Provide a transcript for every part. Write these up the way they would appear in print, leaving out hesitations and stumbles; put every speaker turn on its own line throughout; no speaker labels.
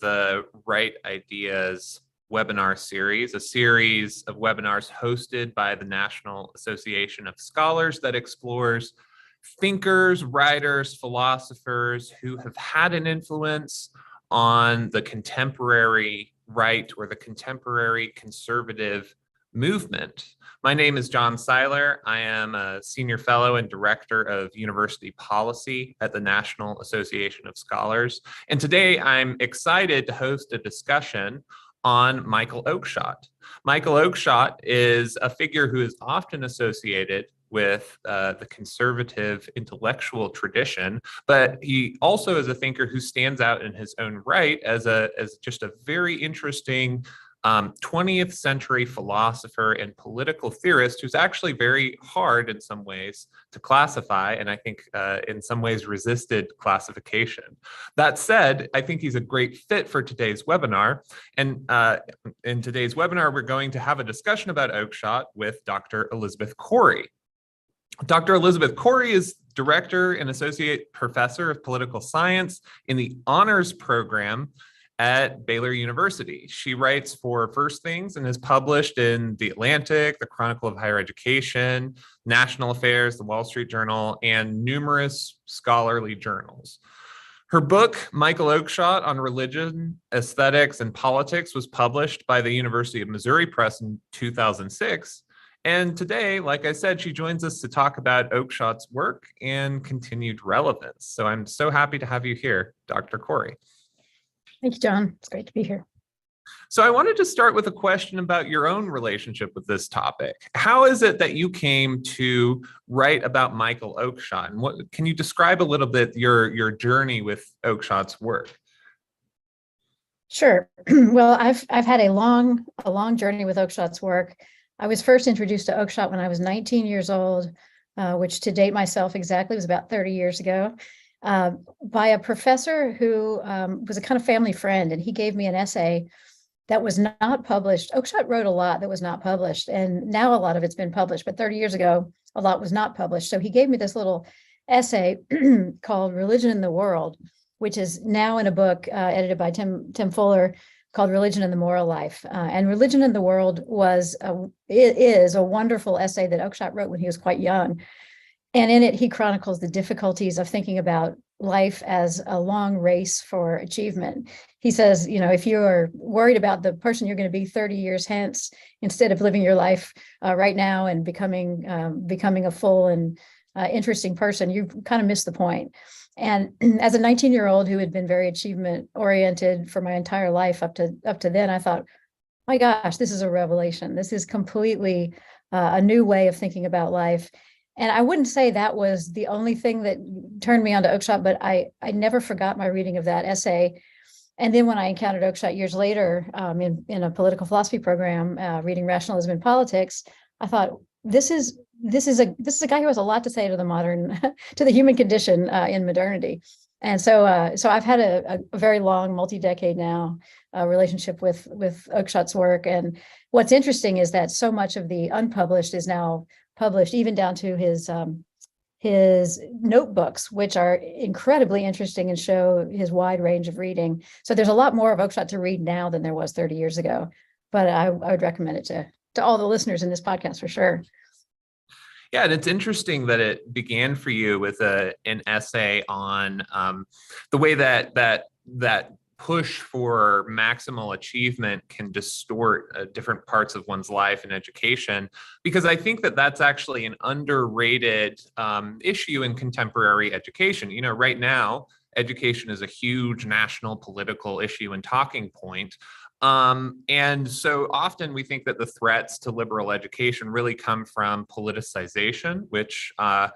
the Right Ideas webinar series, a series of webinars hosted by the National Association of Scholars that explores thinkers, writers, philosophers who have had an influence on the contemporary right or the contemporary conservative movement. My name is John Seiler. I am a senior fellow and director of university policy at the National Association of Scholars. And today I'm excited to host a discussion on Michael Oakeshott. Michael Oakeshott is a figure who is often associated with the conservative intellectual tradition, but he also is a thinker who stands out in his own right as just a very interesting 20th century philosopher and political theorist who's actually very hard in some ways to classify, and I think in some ways resisted classification. That said, I think he's a great fit for today's webinar. And in today's webinar, we're going to have a discussion about Oakeshott with Dr. Elizabeth Corey. Dr. Elizabeth Corey is Director and Associate Professor of Political Science in the Honors Program at Baylor University. She writes for First Things and has published in The Atlantic, the Chronicle of Higher Education, National Affairs, the Wall Street Journal, and numerous scholarly journals. Her book, Michael Oakeshott on Religion, Aesthetics, and Politics, was published by the University of Missouri Press in 2006. And today, like I said, she joins us to talk about Oakeshott's work and continued relevance. So I'm so happy to have you here, Dr. Corey.
Thank you, John. It's great to be here.
So I wanted to start with a question about your own relationship with this topic. How is it that you came to write about Michael Oakeshott? And what can you describe a little bit your journey with Oakeshott's work?
Sure. Well, I've had a long journey with Oakeshott's work. I was first introduced to Oakeshott when I was 19 years old, which to date myself exactly was about 30 years ago. By a professor who was a kind of family friend, and he gave me an essay that was not published. Oakeshott wrote a lot that was not published, and now a lot of it's been published, but 30 years ago, a lot was not published. So he gave me this little essay called Religion in the World, which is now in a book edited by Tim Fuller called Religion and the Moral Life. And Religion in the World is a wonderful essay that Oakeshott wrote when he was quite young. And in it, he chronicles the difficulties of thinking about life as a long race for achievement. He says, if you're worried about the person you're going to be 30 years hence, instead of living your life right now and becoming a full and interesting person, you kind of miss the point. And as a 19-year-old who had been very achievement-oriented for my entire life up to then, I thought, my gosh, this is a revelation. This is completely a new way of thinking about life. And I wouldn't say that was the only thing that turned me on to Oakeshott, but I never forgot my reading of that essay. And then when I encountered Oakeshott years later in a political philosophy program, reading Rationalism and Politics, I thought, this is a guy who has a lot to say to the human condition in modernity. And so I've had a very long, multi-decade now relationship with Oakeshott's work. And what's interesting is that so much of the unpublished is now published, even down to his notebooks, which are incredibly interesting and show his wide range of reading. So there's a lot more of Oakeshott to read now than there was 30 years ago. But I would recommend it to all the listeners in this podcast for sure.
Yeah, and it's interesting that it began for you with an essay on the way that push for maximal achievement can distort different parts of one's life and education, because I think that that's actually an underrated issue in contemporary education. Right now, education is a huge national political issue and talking point. And so often we think that the threats to liberal education really come from politicization, which, I'm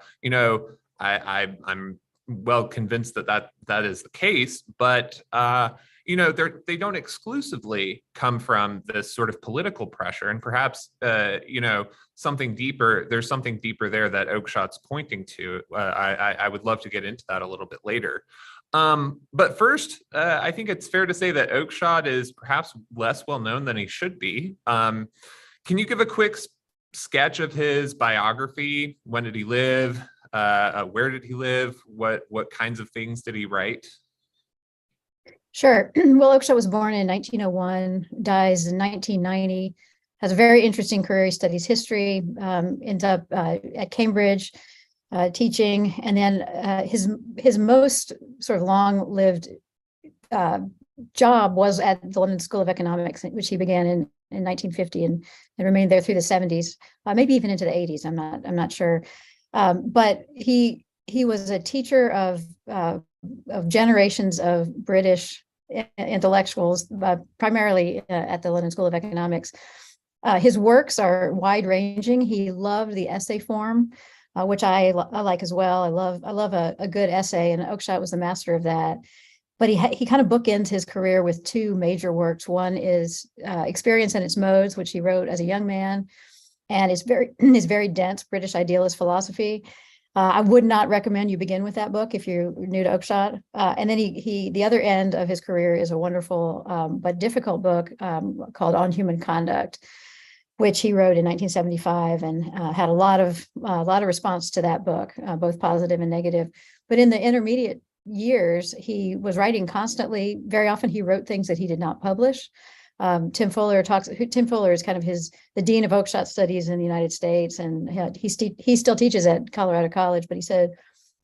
well convinced that is the case, but, they don't exclusively come from this sort of political pressure, and perhaps, something deeper, there's something deeper there that Oakeshott's pointing to. I would love to get into that a little bit later. But first, I think it's fair to say that Oakeshott is perhaps less well known than he should be. Can you give a quick sketch of his biography? When did he live? Where did he live? What kinds of things did he write?
Sure. Well, Oakeshott was born in 1901, dies in 1990, has a very interesting career. He studies history, ends up at Cambridge teaching, and then his most sort of long-lived job was at the London School of Economics, which he began in 1950 and remained there through the 70s, maybe even into the 80s. I'm not sure, but he was a teacher of generations of British intellectuals, primarily at the London School of Economics. His works are wide-ranging. He loved the essay form, which I like as well. I love a good essay, and Oakeshott was the master of that. But he kind of bookends his career with two major works. One is Experience and Its Modes, which he wrote as a young man, and it's very dense British idealist philosophy. I would not recommend you begin with that book if you're new to Oakeshott. And then the other end of his career is a wonderful but difficult book called On Human Conduct, which he wrote in 1975, and had a lot of response to that book, both positive and negative. But in the intermediate years, he was writing constantly. Very often he wrote things that he did not publish. Tim Fuller is kind of the dean of Oakeshott studies in the United States, and he still teaches at Colorado College. But he said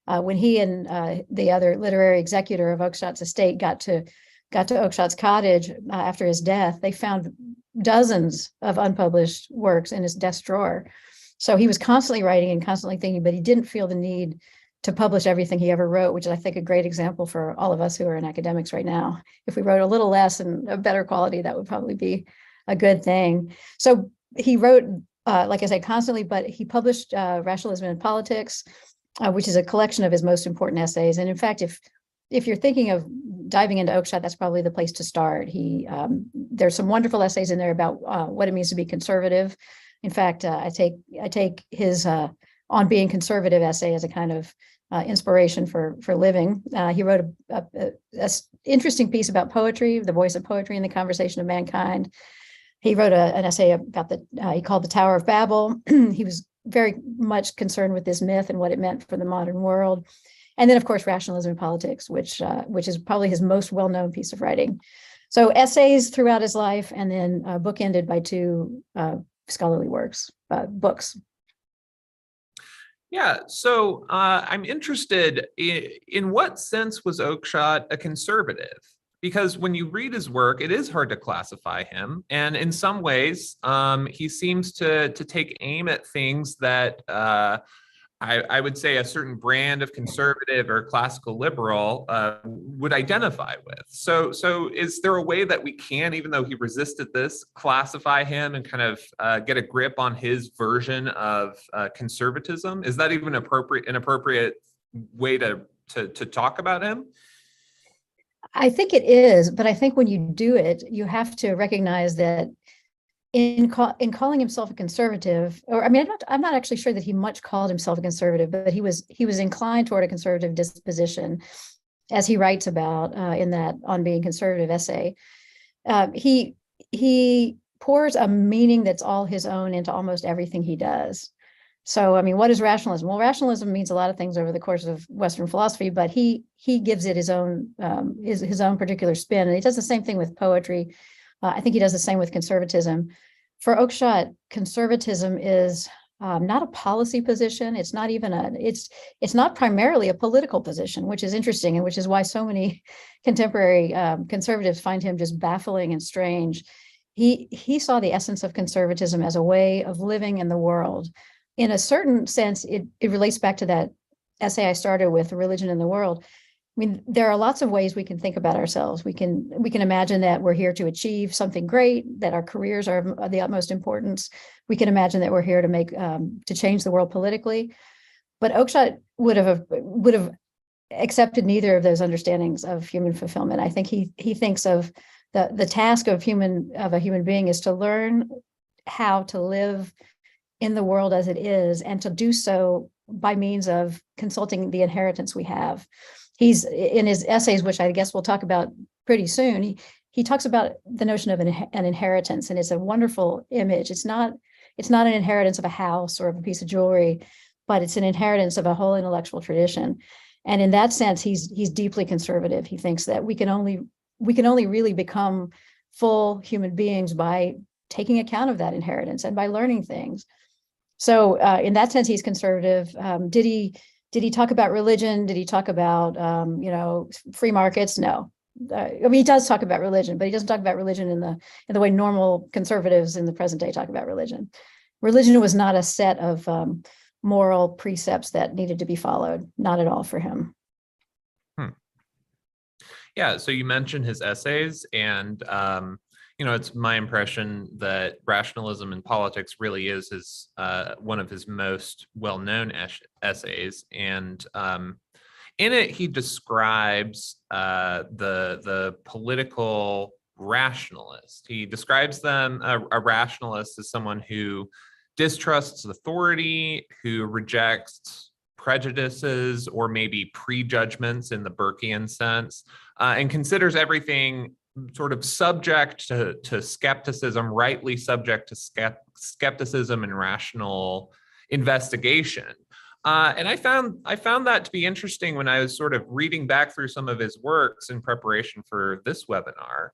when he and the other literary executor of Oakeshott's estate got to Oakeshott's cottage after his death, they found dozens of unpublished works in his desk drawer. So he was constantly writing and constantly thinking, but he didn't feel the need to publish everything he ever wrote, which is, I think, a great example for all of us who are in academics right now. If we wrote a little less and of better quality, that would probably be a good thing. So he wrote, like I said, constantly, but he published Rationalism in Politics, which is a collection of his most important essays. And in fact, if you're thinking of diving into Oakeshott, that's probably the place to start. There's some wonderful essays in there about what it means to be conservative. In fact, I take his On Being Conservative essay as a kind of inspiration for living. He wrote a interesting piece about poetry, the voice of poetry in the conversation of mankind. He wrote an essay about he called the Tower of Babel. He was very much concerned with this myth and what it meant for the modern world. And then, of course, Rationalism in Politics, which is probably his most well-known piece of writing. So essays throughout his life, and then bookended by two scholarly books.
Yeah, so I'm interested in what sense was Oakeshott a conservative? Because when you read his work, it is hard to classify him. And in some ways, he seems to take aim at things that I would say a certain brand of conservative or classical liberal would identify with. So is there a way that we can, even though he resisted this, classify him and kind of get a grip on his version of conservatism? Is that even an appropriate way to talk about him?
I think it is, but I think when you do it, you have to recognize that in calling himself a conservative, or I mean, I'm not actually sure that he much called himself a conservative, but he was inclined toward a conservative disposition, as he writes about in that On Being Conservative essay. He pours a meaning that's all his own into almost everything he does. So, I mean, what is rationalism? Well, rationalism means a lot of things over the course of Western philosophy, but he gives it his own particular spin, and he does the same thing with poetry. I think he does the same with conservatism. For Oakeshott, conservatism is not a policy position. It's not even it's not primarily a political position, which is interesting, and which is why so many contemporary conservatives find him just baffling and strange. He saw the essence of conservatism as a way of living in the world. In a certain sense, it relates back to that essay I started with, Religion in the World. I mean, there are lots of ways we can think about ourselves. We can imagine that we're here to achieve something great, that our careers are of the utmost importance. We can imagine that we're here to change the world politically. But Oakeshott would have accepted neither of those understandings of human fulfillment. I think he thinks of the task of a human being is to learn how to live in the world as it is, and to do so by means of consulting the inheritance we have. He's in his essays, which I guess we'll talk about pretty soon. He talks about the notion of an inheritance, and it's a wonderful image. It's not an inheritance of a house or of a piece of jewelry, but it's an inheritance of a whole intellectual tradition. And in that sense, he's deeply conservative. He thinks that we can only we can only really become full human beings by taking account of that inheritance and by learning things. So in that sense, he's conservative. Did he talk about religion? Did he talk about free markets? No. I mean, he does talk about religion, but he doesn't talk about religion in the way normal conservatives in the present day talk about religion. Religion was not a set of moral precepts that needed to be followed. Not at all for him.
Yeah, so you mentioned his essays, and it's my impression that Rationalism in Politics really is his one of his most well-known essays, and in it he describes the political rationalist. He describes them a rationalist as someone who distrusts authority, who rejects prejudices or maybe prejudgments in the Burkean sense, and considers everything sort of subject to skepticism, rightly subject to skepticism and rational investigation. And I found that to be interesting when I was sort of reading back through some of his works in preparation for this webinar,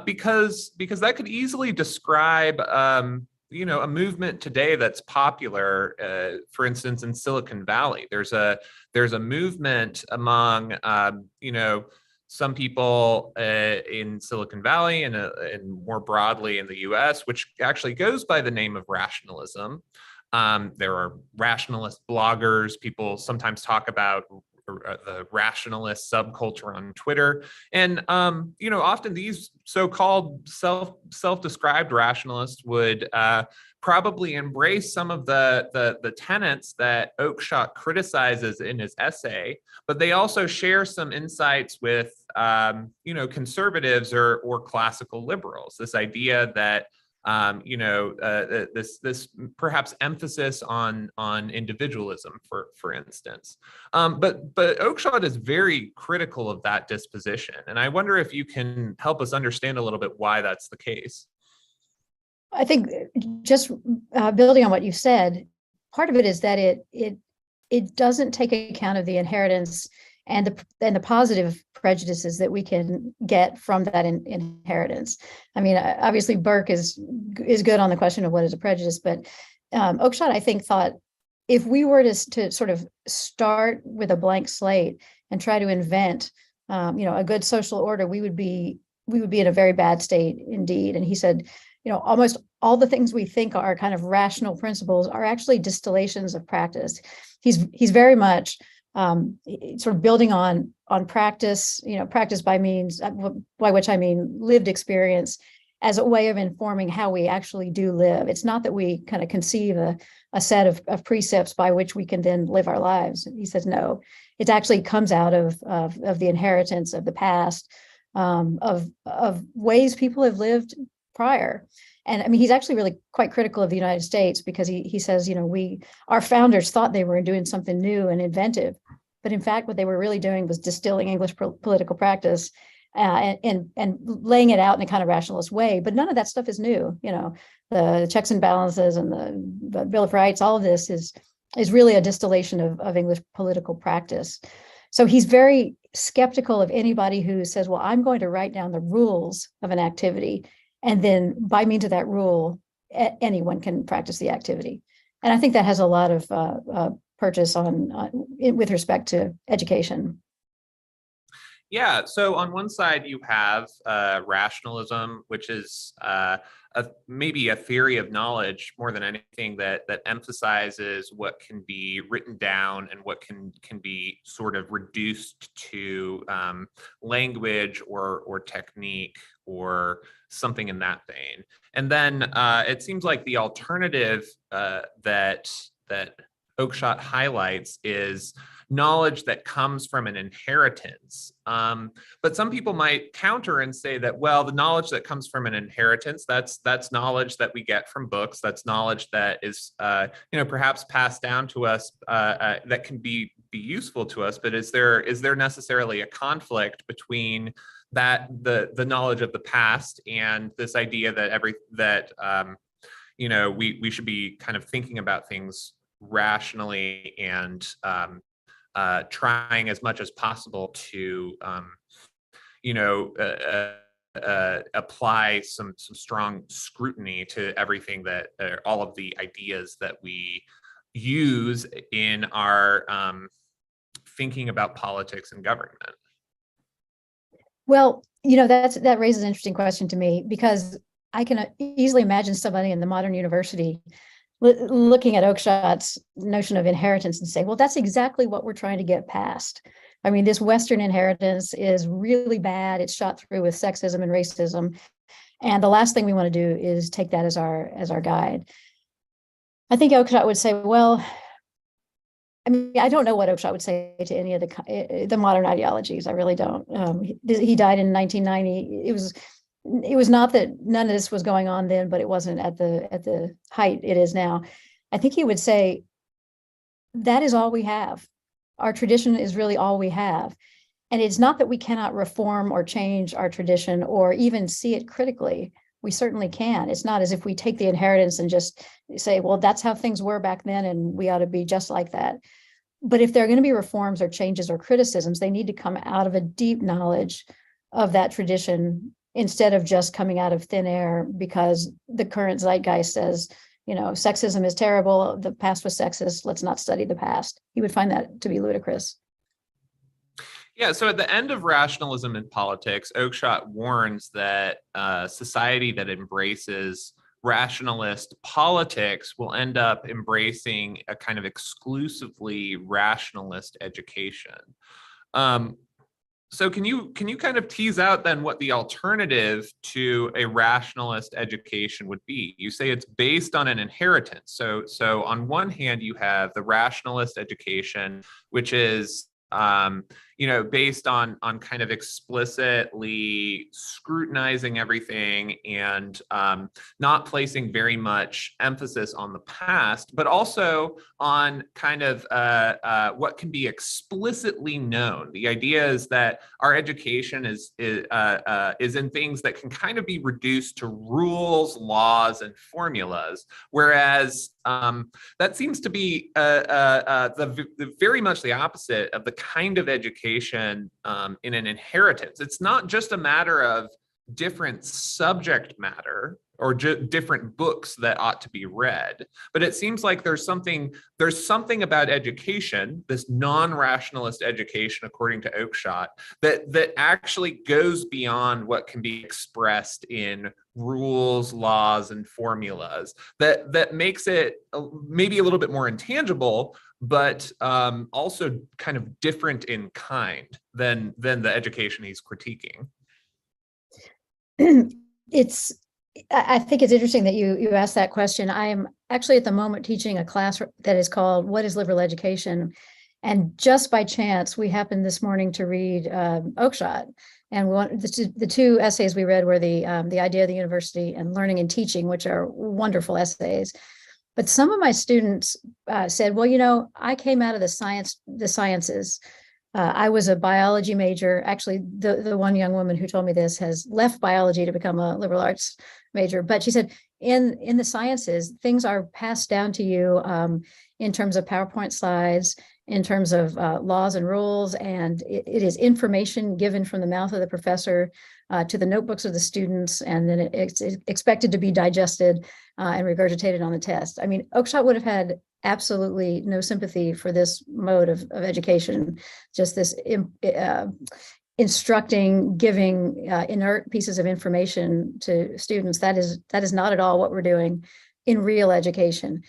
because that could easily describe a movement today that's popular, for instance, in Silicon Valley. There's a movement among some people in Silicon Valley and more broadly in the US, which actually goes by the name of rationalism. There are rationalist bloggers. People sometimes talk about the rationalist subculture on Twitter. And, often these so-called self-described rationalists would probably embrace some of the tenets that Oakeshott criticizes in his essay, but they also share some insights with, conservatives or classical liberals. This idea that this perhaps emphasis on individualism, for instance. But Oakeshott is very critical of that disposition, and I wonder if you can help us understand a little bit why that's the case.
I think just building on what you said, part of it is that it doesn't take account of the inheritance and the positive prejudices that we can get from that inheritance. I mean, obviously Burke is good on the question of what is a prejudice, but Oakeshott, I think, thought if we were to sort of start with a blank slate and try to invent, a good social order, we would be in a very bad state indeed. And he said, almost all the things we think are kind of rational principles are actually distillations of practice. He's very much sort of building on practice, practice by which I mean lived experience as a way of informing how we actually do live. It's not that we kind of conceive a set of precepts by which we can then live our lives. He says, no, it actually comes out of the inheritance of the past, of ways people have lived prior. And I mean, he's actually really quite critical of the United States because he says, our founders thought they were doing something new and inventive, but in fact, what they were really doing was distilling English political practice and laying it out in a kind of rationalist way. But none of that stuff is new. The checks and balances and the Bill of Rights, all of this is really a distillation of English political practice. So he's very skeptical of anybody who says, well, I'm going to write down the rules of an activity, and then by means of that rule, anyone can practice the activity. And I think that has a lot of purchase with respect to education.
Yeah, so on one side you have rationalism, which is maybe a theory of knowledge more than anything that emphasizes what can be written down and what can be sort of reduced to language or technique or something in that vein. And then it seems like the alternative that Oakeshott highlights is knowledge that comes from an inheritance. But some people might counter and say that, well, the knowledge that comes from an inheritance, that's knowledge that we get from books. That's knowledge that is, perhaps passed down to us that can be useful to us. But is there necessarily a conflict between the knowledge of the past and this idea that we should be kind of thinking about things rationally and trying as much as possible to apply some strong scrutiny to everything that all of the ideas that we use in our thinking about politics and government.
Well, that raises an interesting question to me, because I can easily imagine somebody in the modern university looking at Oakeshott's notion of inheritance and say, well, that's exactly what we're trying to get past. I mean, this Western inheritance is really bad. It's shot through with sexism and racism. And the last thing we want to do is take that as our guide. I think Oakeshott would say, well, I mean, I don't know what Oakeshott would say to any of the modern ideologies. I really don't. He died in 1990. It was not that none of this was going on then, but it wasn't at the height it is now. I think he would say, that is all we have. Our tradition is really all we have. And it's not that we cannot reform or change our tradition or even see it critically. We certainly can. It's not as if we take the inheritance and just say, well, that's how things were back then, and we ought to be just like that. But if there are going to be reforms or changes or criticisms, they need to come out of a deep knowledge of that tradition, instead of just coming out of thin air because the current zeitgeist says, sexism is terrible, the past was sexist, let's not study the past. He would find that to be ludicrous.
Yeah, so at the end of Rationalism in Politics, Oakeshott warns that society that embraces rationalist politics will end up embracing a kind of exclusively rationalist education. So can you kind of tease out then what the alternative to a rationalist education would be? You say it's based on an inheritance. So on one hand, you have the rationalist education, which is based on kind of explicitly scrutinizing everything and not placing very much emphasis on the past, but also on kind of what can be explicitly known. The idea is that our education is in things that can kind of be reduced to rules, laws, and formulas, whereas that seems to be the very much the opposite of the kind of education in an inheritance. It's not just a matter of different subject matter or different books that ought to be read, but it seems like there's something about education, this non-rationalist education, according to Oakeshott, that actually goes beyond what can be expressed in rules, laws, and formulas, that makes it maybe a little bit more intangible, but also kind of different in kind than the education he's critiquing.
I think it's interesting that you asked that question. I am actually at the moment teaching a class that is called "What is Liberal Education?" And just by chance, we happened this morning to read Oakeshott. And the two essays we read were the Idea of the University and Learning and Teaching, which are wonderful essays. But some of my students said, well, I came out of the sciences. I was a biology major. Actually, the one young woman who told me this has left biology to become a liberal arts major. But she said, in the sciences, things are passed down to you in terms of PowerPoint slides, in terms of laws and rules, and it is information given from the mouth of the professor to the notebooks of the students, and then it's expected to be digested and regurgitated on the test. I mean, Oakeshott would have had absolutely no sympathy for this mode of education, just this instructing, giving inert pieces of information to students. That is not at all what we're doing in real education.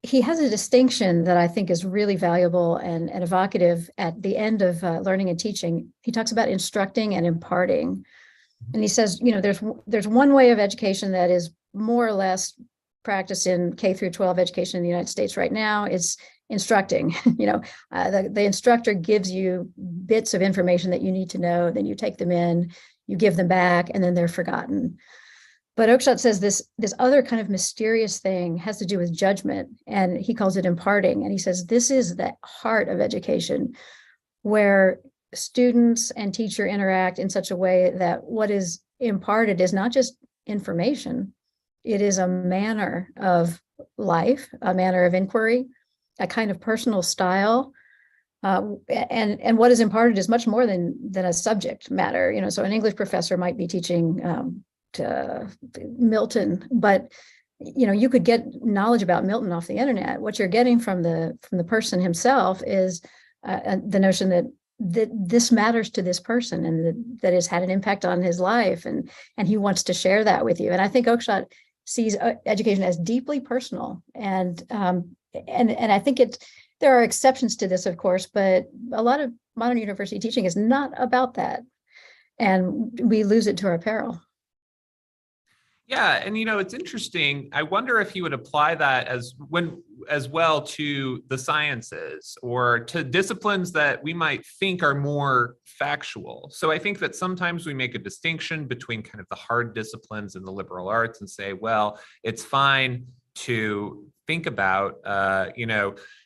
He has a distinction that I think is really valuable and evocative at the end of Learning and Teaching. He talks about instructing and imparting. And he says, there's one way of education that is more or less practiced in K through 12 education in the United States right now. It's instructing. The instructor gives you bits of information that you need to know, then you take them in, you give them back, and then they're forgotten. But Oakeshott says this other kind of mysterious thing has to do with judgment, and he calls it imparting. And he says this is the heart of education, where students and teacher interact in such a way that what is imparted is not just information, it is a manner of life, a manner of inquiry, a kind of personal style And what is imparted is much more than a subject matter. So an English professor might be teaching to Milton, but you could get knowledge about Milton off the internet. What you're getting from the person himself is the notion that this matters to this person, and that has had an impact on his life, and he wants to share that with you. And I think Oakeshott sees education as deeply personal, and I think there are exceptions to this, of course, but a lot of modern university teaching is not about that, and we lose it to our peril.
Yeah, and it's interesting. I wonder if you would apply that as well to the sciences or to disciplines that we might think are more factual. So I think that sometimes we make a distinction between kind of the hard disciplines and the liberal arts and say, well, it's fine to think about,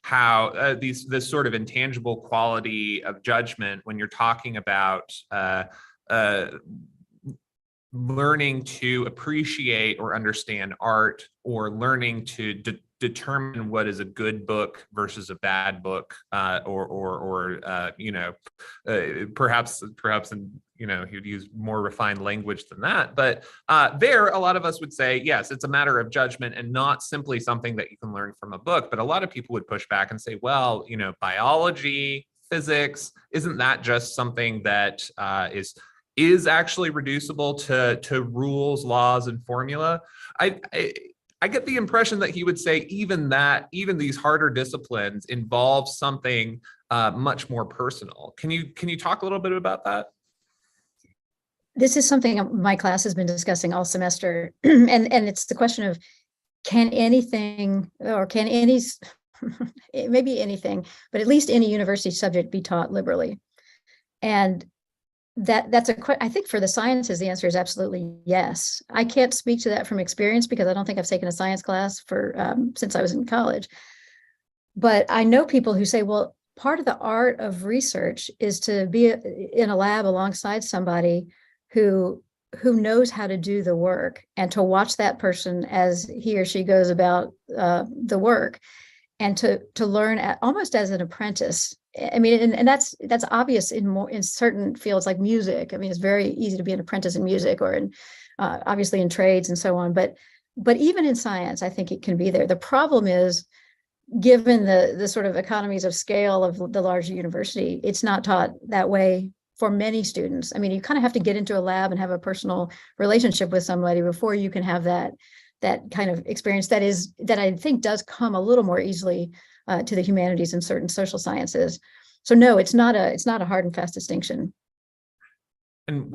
how this sort of intangible quality of judgment when you're talking about learning to appreciate or understand art, or learning to determine what is a good book versus a bad book, perhaps he'd use more refined language than that. But there, a lot of us would say, yes, it's a matter of judgment and not simply something that you can learn from a book. But a lot of people would push back and say, well, biology, physics, isn't that just something that is actually reducible to rules, laws, and formula? I get the impression that he would say even these harder disciplines involve something much more personal. Can you talk a little bit about that?
This is something my class has been discussing all semester, and it's the question of can anything, or can any maybe anything, but at least any university subject be taught liberally? And that's I think for the sciences, the answer is absolutely yes. I can't speak to that from experience because I don't think I've taken a science class for since I was in college. But I know people who say, well, part of the art of research is to be in a lab alongside somebody who knows how to do the work, and to watch that person as he or she goes about the work, and to learn almost as an apprentice. I mean, and that's obvious in certain fields like music. I mean, it's very easy to be an apprentice in music, or in obviously in trades and so on. But even in science, I think it can be there. The problem is, given the sort of economies of scale of the larger university, it's not taught that way for many students. I mean, you kind of have to get into a lab and have a personal relationship with somebody before you can have that kind of experience that I think does come a little more easily to the humanities and certain social sciences. So no, it's not a hard and fast distinction.
And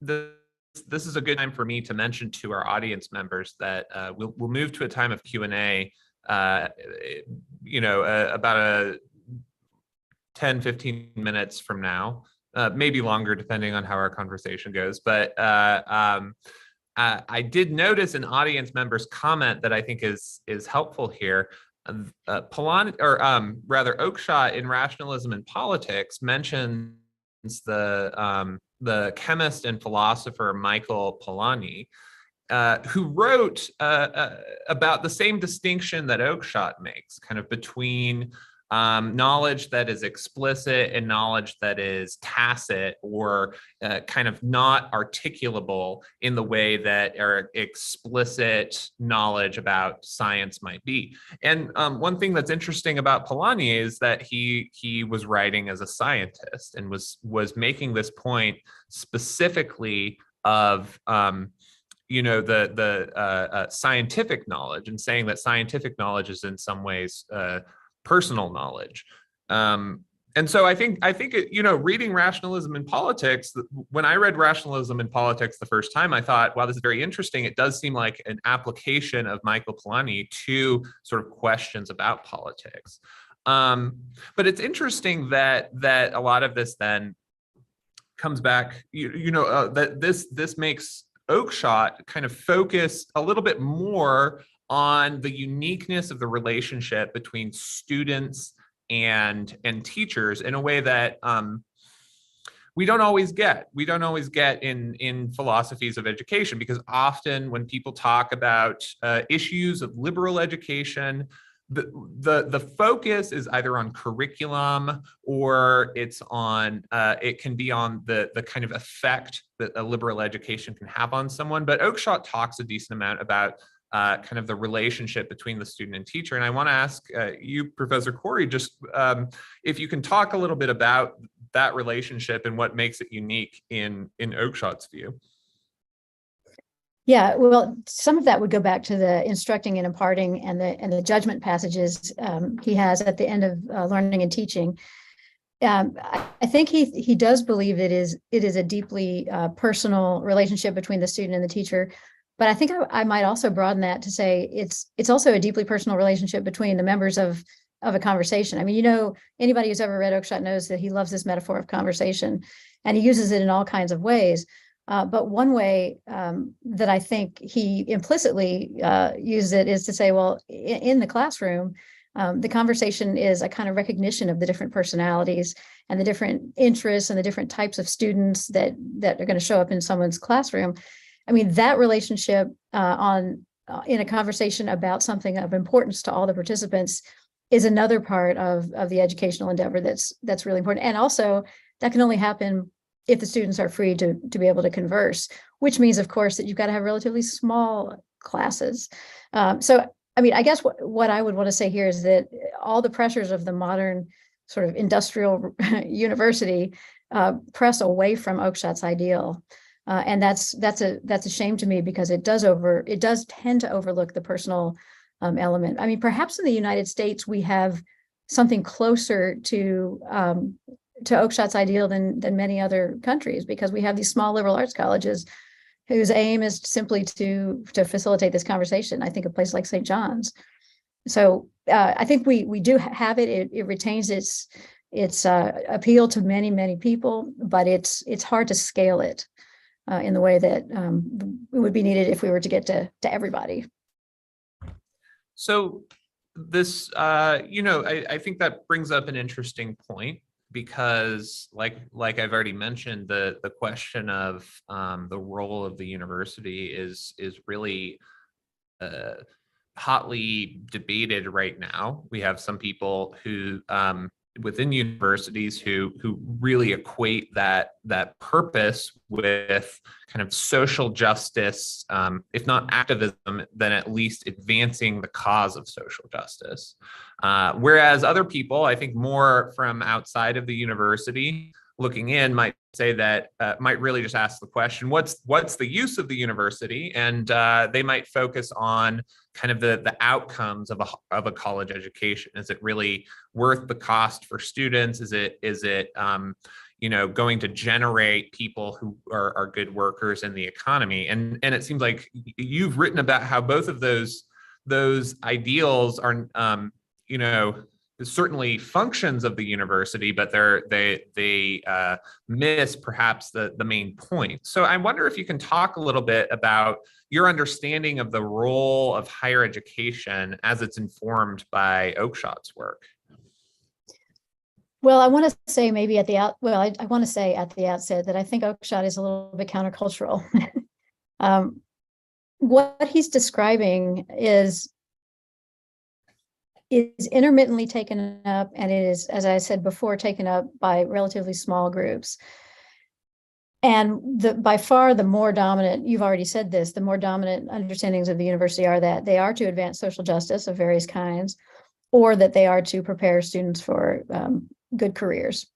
this is a good time for me to mention to our audience members that we'll move to a time of Q&A, about 10-15 minutes from now, maybe longer depending on how our conversation goes. But I did notice an audience member's comment that I think is helpful here. Oakeshott in Rationalism and Politics mentions the chemist and philosopher Michael Polanyi, who wrote about the same distinction that Oakeshott makes, kind of between knowledge that is explicit and knowledge that is tacit, or kind of not articulable in the way that our explicit knowledge about science might be. And one thing that's interesting about Polanyi is that he was writing as a scientist and was making this point specifically of the scientific knowledge, and saying that scientific knowledge is in some ways personal knowledge. And so I think reading Rationalism in Politics, when I read Rationalism in Politics the first time, I thought, wow, this is very interesting. It does seem like an application of Michael Polanyi to sort of questions about politics. But it's interesting that a lot of this then comes back, that this makes Oakeshott kind of focus a little bit more on the uniqueness of the relationship between students and teachers in a way that we don't always get in philosophies of education, because often when people talk about issues of liberal education, the focus is either on curriculum or it's on it can be on the kind of effect that a liberal education can have on someone. But Oakeshott talks a decent amount about kind of the relationship between the student and teacher. And I want to ask you, Professor Corey, just if you can talk a little bit about that relationship and what makes it unique in Oakeshott's view.
Yeah, well, some of that would go back to the instructing and imparting and the judgment passages he has at the end of Learning and Teaching. I think he does believe it is a deeply personal relationship between the student and the teacher. But I think I might also broaden that to say it's also a deeply personal relationship between the members of a conversation. I mean, anybody who's ever read Oakeshott knows that he loves this metaphor of conversation, and he uses it in all kinds of ways. But one way that I think he implicitly uses it is to say, well, in the classroom, the conversation is a kind of recognition of the different personalities and the different interests and the different types of students that are going to show up in someone's classroom. I mean, that relationship in a conversation about something of importance to all the participants is another part of the educational endeavor that's really important. And also, that can only happen if the students are free to be able to converse, which means, of course, that you've got to have relatively small classes. So, I mean, I guess what I would want to say here is that all the pressures of the modern sort of industrial university press away from Oakeshott's ideal. And that's a shame to me, because it does tend to overlook the personal element. I mean, perhaps in the United States, we have something closer to Oakeshott's ideal than many other countries, because we have these small liberal arts colleges whose aim is simply to facilitate this conversation. I think a place like St. John's. So I think we do have it. It retains its appeal to many people, but it's hard to scale it in the way that it would be needed if we were to get to everybody.
So this, I think that brings up an interesting point, because like I've already mentioned, the question of the role of the university is really hotly debated right now. We have some people who within universities who really equate that purpose with kind of social justice, if not activism, then at least advancing the cause of social justice. Whereas other people, I think more from outside of the university looking in, might say that might really just ask the question, what's the use of the university? And they might focus on kind of the outcomes of a college education. Is it really worth the cost for students? Is it going to generate people who are good workers in the economy? And it seems like you've written about how both of those ideals are certainly functions of the university, but they miss perhaps the main point. So I wonder if you can talk a little bit about your understanding of the role of higher education as it's informed by Oakeshott's work.
Well, I want to say maybe I want to say at the outset that I think Oakeshott is a little bit countercultural. What he's describing is intermittently taken up, and it is, as I said before, taken up by relatively small groups. And by far the more dominant, you've already said this, the more dominant understandings of the university are that they are to advance social justice of various kinds, or that they are to prepare students for good careers.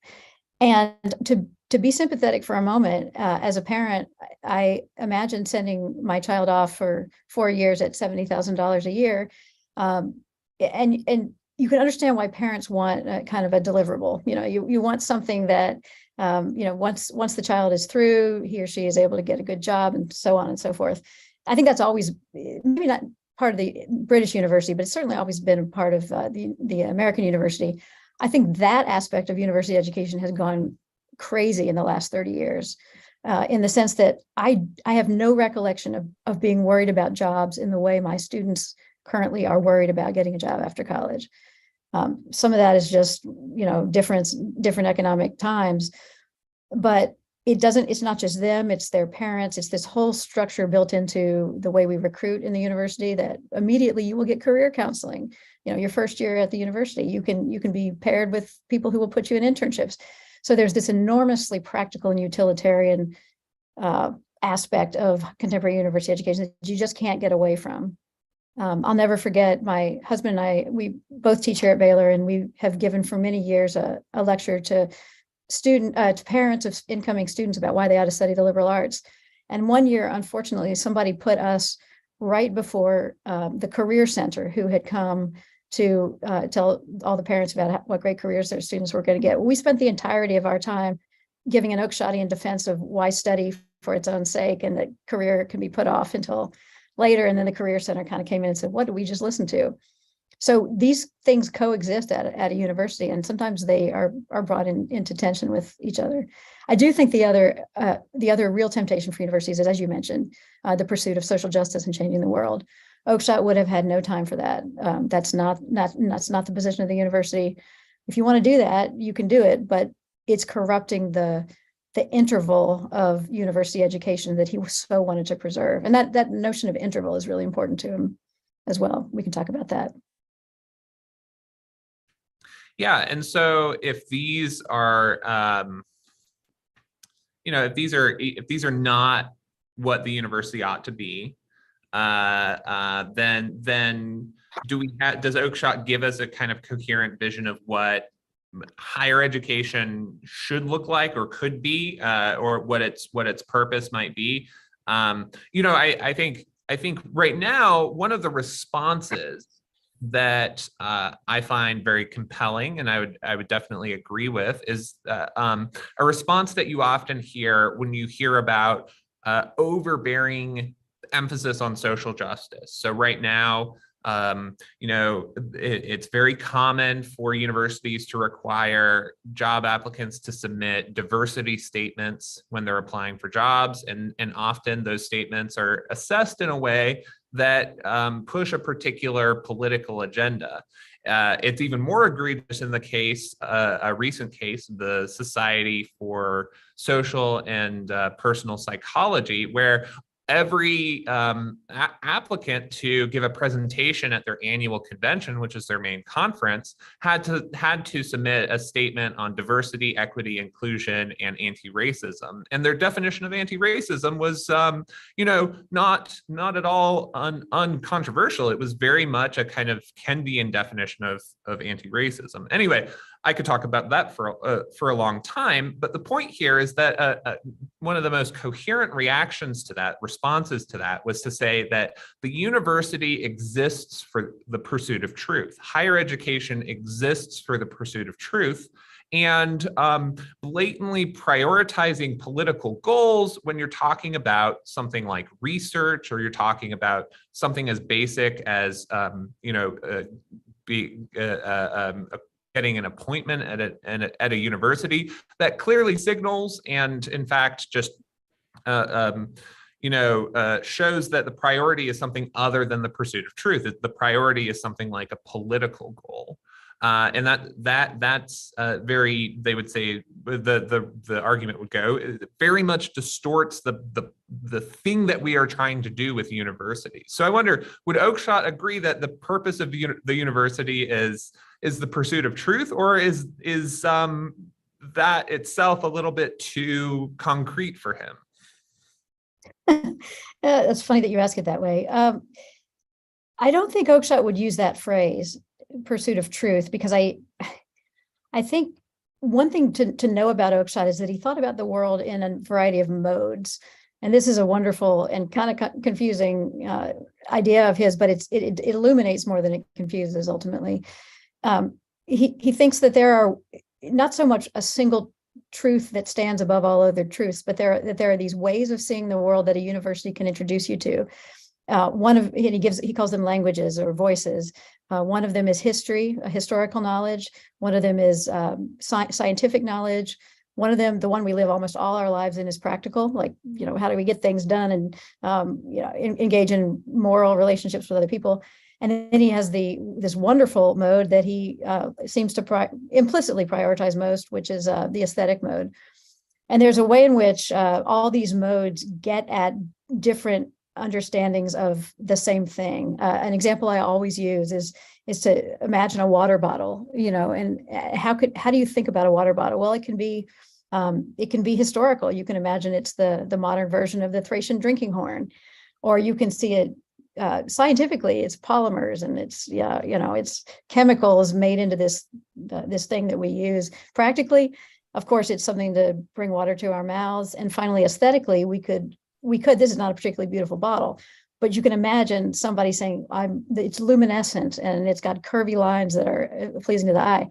And to be sympathetic for a moment, as a parent, I imagine sending my child off for 4 years at $70,000 a year. And you can understand why parents want kind of a deliverable. You want something that, once the child is through, he or she is able to get a good job, and so on and so forth. I think that's always, maybe not part of the British university, but it's certainly always been a part of the American university. I think that aspect of university education has gone crazy in the last 30 years, in the sense that I have no recollection of being worried about jobs in the way my students currently are worried about getting a job after college. Some of that is just, different economic times. But it's not just them, it's their parents. It's this whole structure built into the way we recruit in the university that immediately you will get career counseling. Your first year at the university, you can be paired with people who will put you in internships. So there's this enormously practical and utilitarian aspect of contemporary university education that you just can't get away from. I'll never forget, my husband and I, we both teach here at Baylor, and we have given for many years a lecture to parents of incoming students about why they ought to study the liberal arts. And one year, unfortunately, somebody put us right before the career center, who had come to tell all the parents about what great careers their students were going to get. We spent the entirety of our time giving an Oakeshottian defense of why study for its own sake, and that career can be put off until later. And then the career center kind of came in and said, what did we just listen to? So these things coexist at a university, and sometimes they are brought into tension with each other. I do think the other real temptation for universities is, as you mentioned, the pursuit of social justice and changing the world. Oakeshott would have had no time for that. That's not the position of the university. If you want to do that, you can do it, but it's corrupting the interval of university education that he so wanted to preserve. And that notion of interval is really important to him as well. We can talk about that.
Yeah, and so if these are, if these are not what the university ought to be, then does Oakeshott give us a kind of coherent vision of what higher education should look like or could be, or what its purpose might be? I think right now one of the responses that I find very compelling, and I would definitely agree with, is a response that you often hear when you hear about overbearing emphasis on social justice. So right now, it's very common for universities to require job applicants to submit diversity statements when they're applying for jobs, and often those statements are assessed in a way that push a particular political agenda. It's even more egregious in the case, a recent case, the Society for Social and Personal Psychology, where every applicant to give a presentation at their annual convention, which is their main conference, had to submit a statement on diversity, equity, inclusion, and anti-racism. And their definition of anti-racism was, not at all uncontroversial. It was very much a kind of Kendian definition of anti-racism. Anyway, I could talk about that for a long time, but the point here is that one of the most coherent reactions to that, responses to that, was to say that the university exists for the pursuit of truth. Higher education exists for the pursuit of truth, and blatantly prioritizing political goals when you're talking about something like research, or you're talking about something as basic as getting an appointment at a university, that clearly signals and in fact just shows that the priority is something other than the pursuit of truth. The priority is something like a political goal. And that's very, they would say, the argument would go, it very much distorts the thing that we are trying to do with universities. So I wonder, would Oakeshott agree that the purpose of the university is the pursuit of truth, or is that itself a little bit too concrete for him?
That's funny that you ask it that way. I don't think Oakeshott would use that phrase, pursuit of truth, because I think one thing to know about Oakeshott is that he thought about the world in a variety of modes. And this is a wonderful and kind of confusing idea of his, but it illuminates more than it confuses ultimately. He thinks that there are not so much a single truth that stands above all other truths, but there are these ways of seeing the world that a university can introduce you to. He calls them languages or voices. One of them is history, historical knowledge. One of them is scientific knowledge. One of them, the one we live almost all our lives in, is practical, like, how do we get things done and, engage in moral relationships with other people. And then he has this wonderful mode that he seems to implicitly prioritize most, which is the aesthetic mode. And there's a way in which all these modes get at different understandings of the same thing. An example I always use is to imagine a water bottle, and how do you think about a water bottle? Well, it can be historical. You can imagine it's the modern version of the Thracian drinking horn, or you can see it scientifically. It's polymers, and it's chemicals made into this thing that we use. Practically, of course, it's something to bring water to our mouths. And finally, aesthetically, we could. This is not a particularly beautiful bottle, but you can imagine somebody saying, it's luminescent and it's got curvy lines that are pleasing to the eye.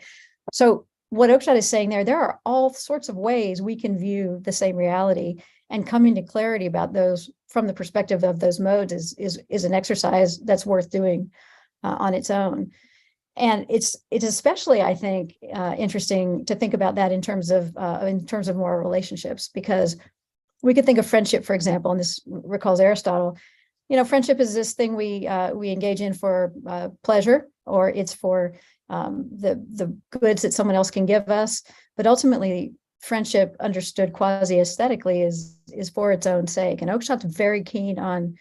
So what Oakeshott is saying there are all sorts of ways we can view the same reality, and coming to clarity about those from the perspective of those modes is an exercise that's worth doing on its own. And it's especially, I think, interesting to think about that in terms of moral relationships, because we could think of friendship, for example, and this recalls Aristotle. Friendship is this thing we engage in for pleasure, or it's for the goods that someone else can give us. But ultimately, friendship, understood quasi-aesthetically, is for its own sake. And Oakeshott's very keen on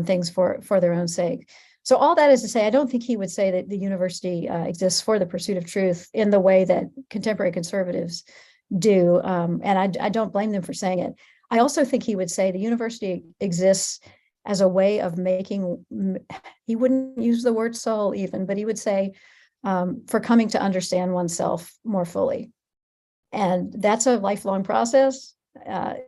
things for their own sake. So all that is to say, I don't think he would say that the university exists for the pursuit of truth in the way that contemporary conservatives do. And I don't blame them for saying it. I also think he would say the university exists as a way of making, he wouldn't use the word soul even, but he would say for coming to understand oneself more fully. And that's a lifelong process.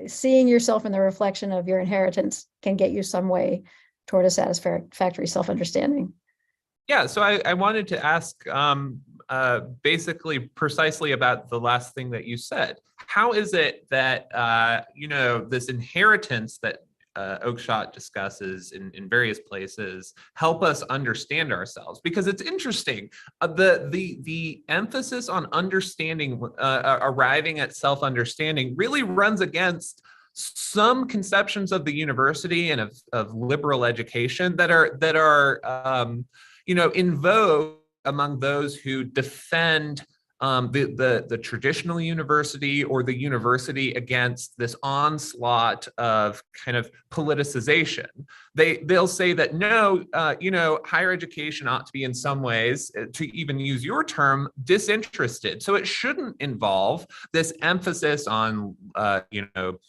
Seeing yourself in the reflection of your inheritance can get you some way toward a satisfactory self-understanding.
Yeah, so I wanted to ask basically precisely about the last thing that you said. How is it that, this inheritance that Oakeshott discusses in various places help us understand ourselves? Because it's interesting, the emphasis on understanding, arriving at self-understanding really runs against some conceptions of the university and of liberal education that are in vogue among those who defend the traditional university, or the university against this onslaught of kind of politicization. They'll say that no, higher education ought to be in some ways, to even use your term, disinterested. So it shouldn't involve this emphasis on, to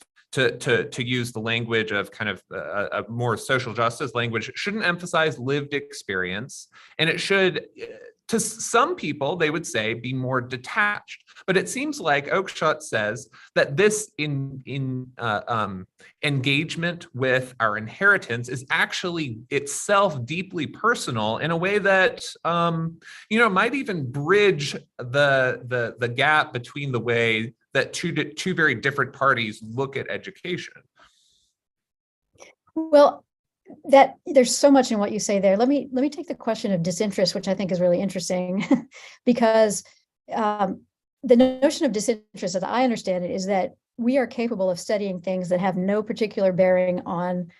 use the language of kind of a more social justice language, it shouldn't emphasize lived experience, and it should, to some people, they would say, be more detached. But it seems like Oakeshott says that this engagement with our inheritance is actually itself deeply personal in a way that might even bridge the gap between the way that two very different parties look at education.
Well, that there's so much in what you say there. Let me take the question of disinterest, which I think is really interesting, because the notion of disinterest, as I understand it, is that we are capable of studying things that have no particular bearing on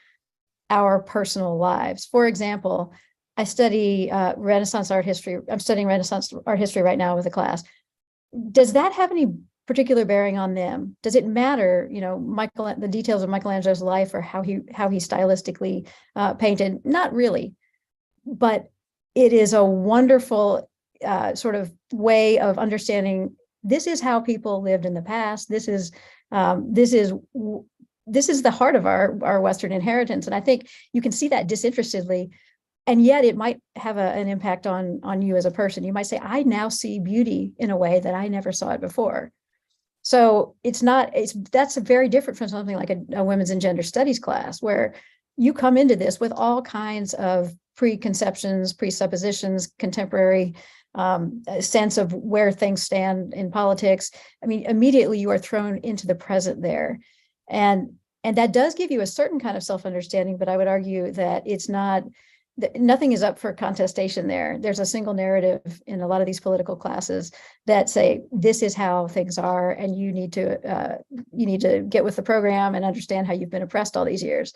our personal lives. For example, I study Renaissance art history. I'm studying Renaissance art history right now with a class. Does that have any particular bearing on them? Does it matter, the details of Michelangelo's life, or how he stylistically painted? Not really, but it is a wonderful sort of way of understanding. This is how people lived in the past. This is the heart of our Western inheritance, and I think you can see that disinterestedly. And yet it might have an impact on you as a person. You might say, I now see beauty in a way that I never saw it before. So that's very different from something like a women's and gender studies class, where you come into this with all kinds of preconceptions, presuppositions, contemporary sense of where things stand in politics. I mean, immediately you are thrown into the present there. And that does give you a certain kind of self-understanding, but I would argue that nothing is up for contestation there. There's a single narrative in a lot of these political classes that say, this is how things are, and you need to get with the program and understand how you've been oppressed all these years.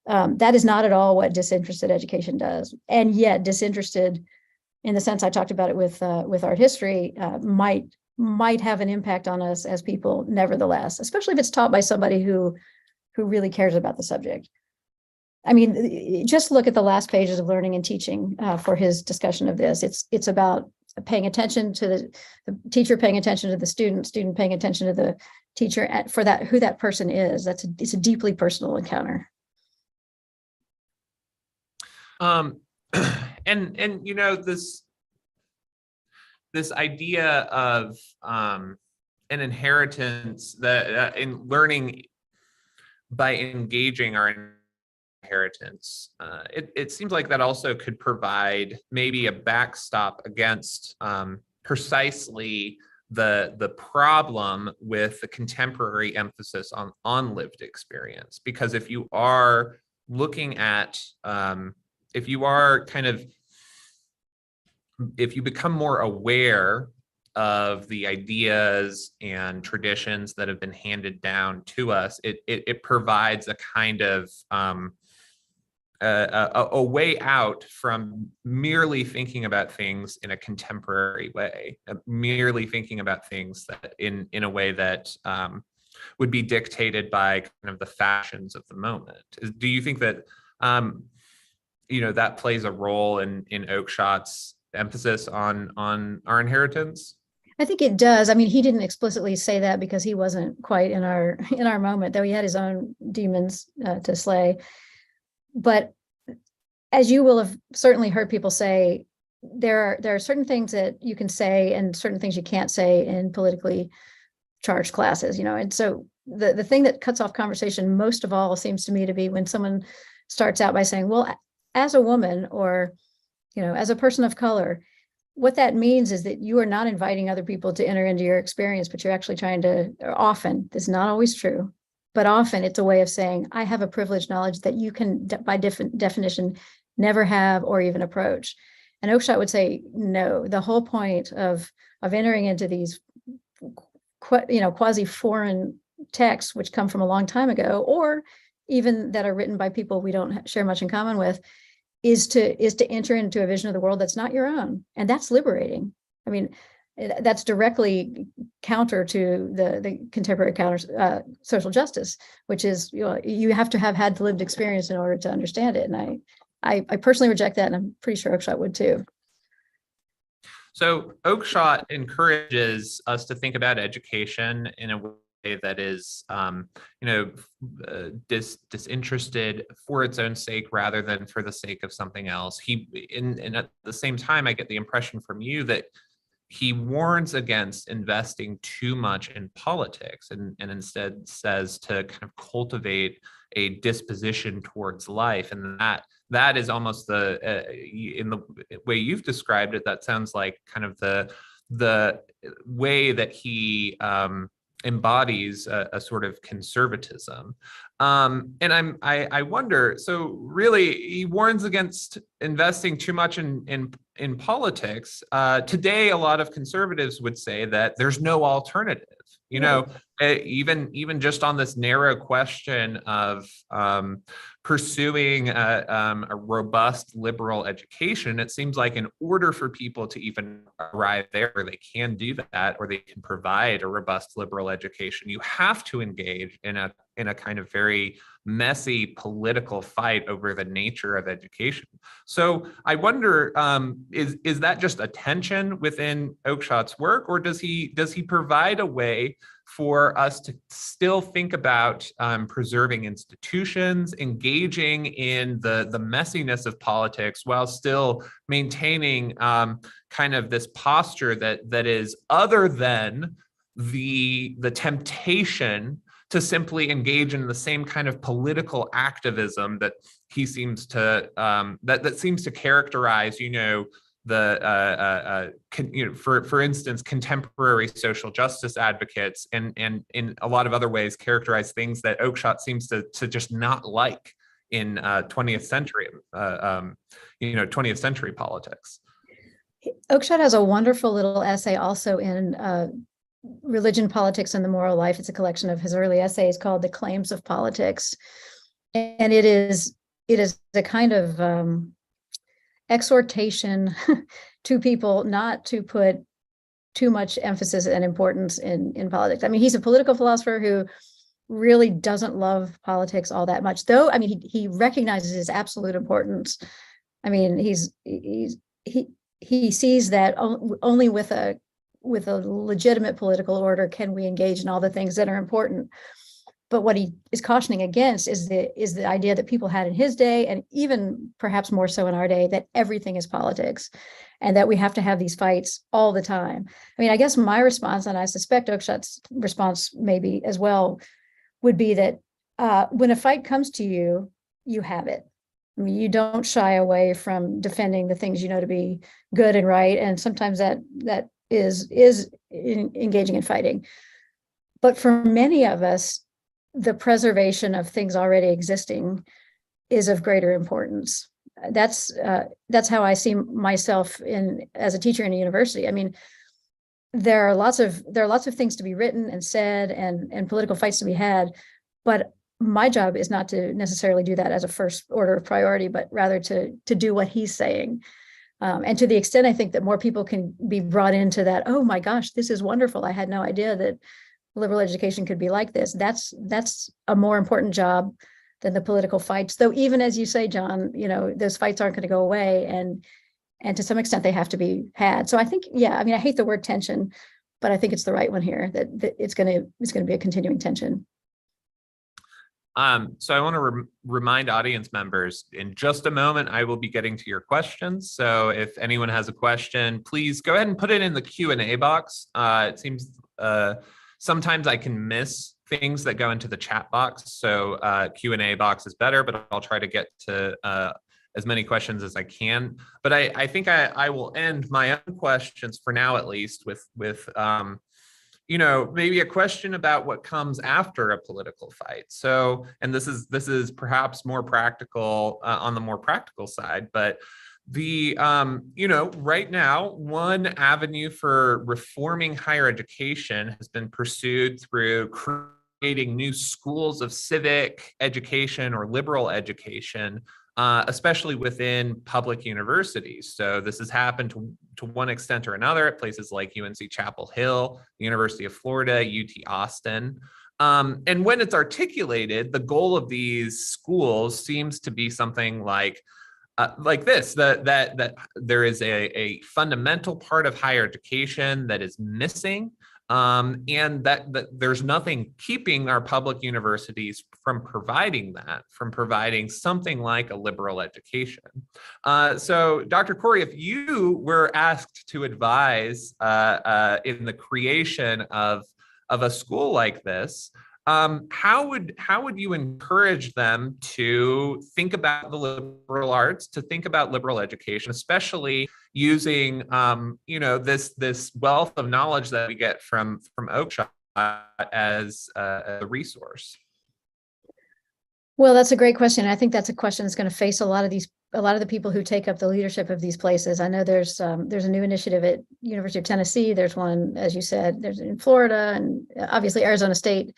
That is not at all what disinterested education does. And yet disinterested, in the sense I talked about it with art history, might might have an impact on us as people, nevertheless, especially if it's taught by somebody who really cares about the subject. I mean, just look at the last pages of Learning and Teaching for his discussion of this. It's about paying attention to the teacher, paying attention to the student paying attention to the teacher for that, who that person is. It's a deeply personal encounter.
And you know, this idea of an inheritance, that in learning by engaging our inheritance, it seems like that also could provide maybe a backstop against precisely the problem with the contemporary emphasis on lived experience. Because if you are looking at, if you become more aware of the ideas and traditions that have been handed down to us, it provides a kind of a way out from merely thinking about things in a contemporary way, merely thinking about things that in a way that would be dictated by kind of the fashions of the moment. Do you think that that plays a role in Oakeshott's emphasis on our inheritance?
I think it does. I mean, he didn't explicitly say that because he wasn't quite in our moment, though he had his own demons to slay. But as you will have certainly heard people say, there are certain things that you can say and certain things you can't say in politically charged classes, And so the thing that cuts off conversation most of all seems to me to be when someone starts out by saying, well, as a woman or, as a person of color, what that means is that you are not inviting other people to enter into your experience, but you're actually trying to, or often, it's not always true, but often it's a way of saying, I have a privileged knowledge that you can, by definition, never have or even approach. And Oakeshott would say, no, the whole point of entering into these, quasi-foreign texts, which come from a long time ago, or even that are written by people we don't share much in common with, is to enter into a vision of the world that's not your own. And that's liberating. I mean, that's directly counter to the contemporary social justice, which is, you have to have had the lived experience in order to understand it. And I personally reject that, and I'm pretty sure Oakeshott would too.
So Oakeshott encourages us to think about education in a way that is, disinterested for its own sake rather than for the sake of something else. And at the same time, I get the impression from you that he warns against investing too much in politics and instead says to kind of cultivate a disposition towards life. And that is almost in the way you've described it, that sounds like kind of the way that he embodies a sort of conservatism. And I wonder, so really he warns against investing too much in politics. Today, a lot of conservatives would say that there's no alternative. Even just on this narrow question of pursuing a robust liberal education, it seems like in order for people to even arrive there, they can do that, or they can provide a robust liberal education, you have to engage in a kind of very messy political fight over the nature of education. So I wonder, is that just a tension within Oakeshott's work, or does he provide a way for us to still think about preserving institutions, engaging in the messiness of politics, while still maintaining kind of this posture that is other than the temptation to simply engage in the same kind of political activism that he seems to that seems to characterize, for instance, contemporary social justice advocates, and in a lot of other ways characterize things that Oakeshott seems to just not like in 20th century 20th century politics.
Oakeshott has a wonderful little essay also in Religion, Politics, and the Moral Life. It's a collection of his early essays called The Claims of Politics. And it is a kind of exhortation to people not to put too much emphasis and importance in politics. I mean, he's a political philosopher who really doesn't love politics all that much, though. I mean, he recognizes its absolute importance. I mean, he sees that only with a legitimate political order can we engage in all the things that are important. But what he is cautioning against is the idea that people had in his day, and even perhaps more so in our day, that everything is politics, and that we have to have these fights all the time. I mean, I guess my response, and I suspect Oakeshott's response maybe as well, would be that when a fight comes to you, you have it. I mean, you don't shy away from defending the things you know to be good and right, and sometimes that is engaging in fighting. But for many of us, the preservation of things already existing is of greater importance. That's how I see myself as a teacher in a university. I mean, there are lots of things to be written and said, and political fights to be had, but my job is not to necessarily do that as a first order of priority, but rather to do what he's saying. And to the extent I think that more people can be brought into that, oh my gosh, this is wonderful, I had no idea that liberal education could be like this. That's a more important job than the political fights. Though even as you say, John, those fights aren't going to go away, and to some extent they have to be had. So I think, yeah, I mean, I hate the word tension, but I think it's the right one here, that it's going to be a continuing tension.
So I want to remind audience members, in just a moment, I will be getting to your questions. So if anyone has a question, please go ahead and put it in the Q&A box. It seems sometimes I can miss things that go into the chat box. So Q&A box is better, but I'll try to get to as many questions as I can. But I think I will end my own questions for now, at least, with maybe a question about what comes after a political fight. So, and this is perhaps more practical on the more practical side, but the right now, one avenue for reforming higher education has been pursued through creating new schools of civic education or liberal education, especially within public universities. So this has happened to one extent or another at places like UNC Chapel Hill, the University of Florida, UT Austin. And when it's articulated, the goal of these schools seems to be something like this, that there is a fundamental part of higher education that is missing, and that there's nothing keeping our public universities from providing something like a liberal education. So Dr. Corey, if you were asked to advise in the creation of a school like this, how would you encourage them to think about the liberal arts, to think about liberal education, especially using this wealth of knowledge that we get from Oakeshott as a resource?
Well, that's a great question. I think that's a question that's going to face a lot of the people who take up the leadership of these places. I know there's a new initiative at University of Tennessee. There's one, as you said, there's in Florida, and obviously Arizona State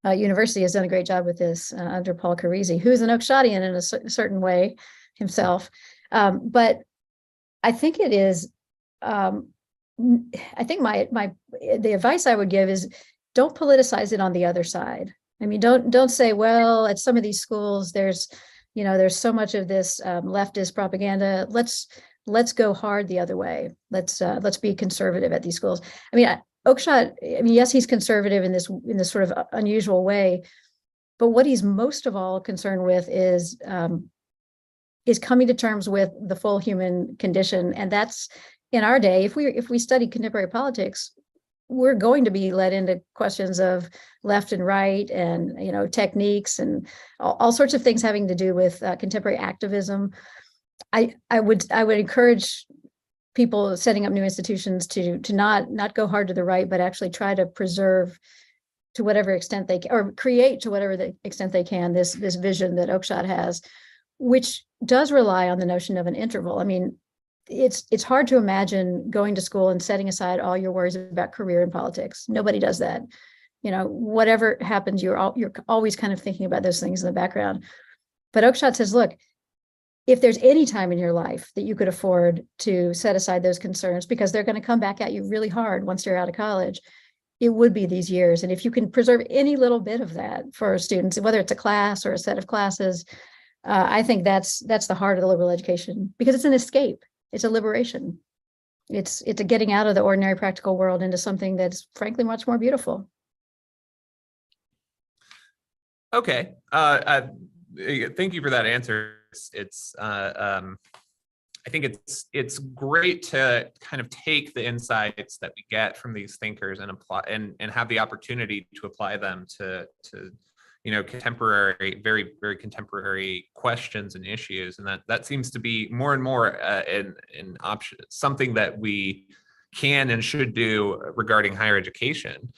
University has done a great job with this under Paul Carisi, who's an Oakeshottian in a certain way himself. But I think it is. I think the advice I would give is, don't politicize it on the other side. I mean, don't say, well, at some of these schools, there's so much of this leftist propaganda. Let's go hard the other way. Let's be conservative at these schools. I mean, Oakeshott, I mean, yes, he's conservative in this sort of unusual way, but what he's most of all concerned with is coming to terms with the full human condition, and that's in our day. If we study contemporary politics, we're going to be led into questions of left and right, and techniques, and all sorts of things having to do with contemporary activism. I would encourage people setting up new institutions to not go hard to the right, but actually try to preserve to whatever extent they can, or create to whatever the extent they can, this vision that Oakeshott has, which does rely on the notion of an interval. I mean, it's hard to imagine going to school and setting aside all your worries about career in politics. Nobody does that. Whatever happens, you're always kind of thinking about those things in the background. But Oakeshott says, look, if there's any time in your life that you could afford to set aside those concerns, because they're going to come back at you really hard once you're out of college, it would be these years. And if you can preserve any little bit of that for students, whether it's a class or a set of classes, I think that's the heart of the liberal education, because it's an escape. It's a liberation. It's a getting out of the ordinary practical world into something that's frankly much more beautiful.
Okay. Thank you for that answer. I think it's great to kind of take the insights that we get from these thinkers and apply and have the opportunity to apply them to contemporary, very, very contemporary questions and issues. And that seems to be more and more an option, something that we can and should do regarding higher education.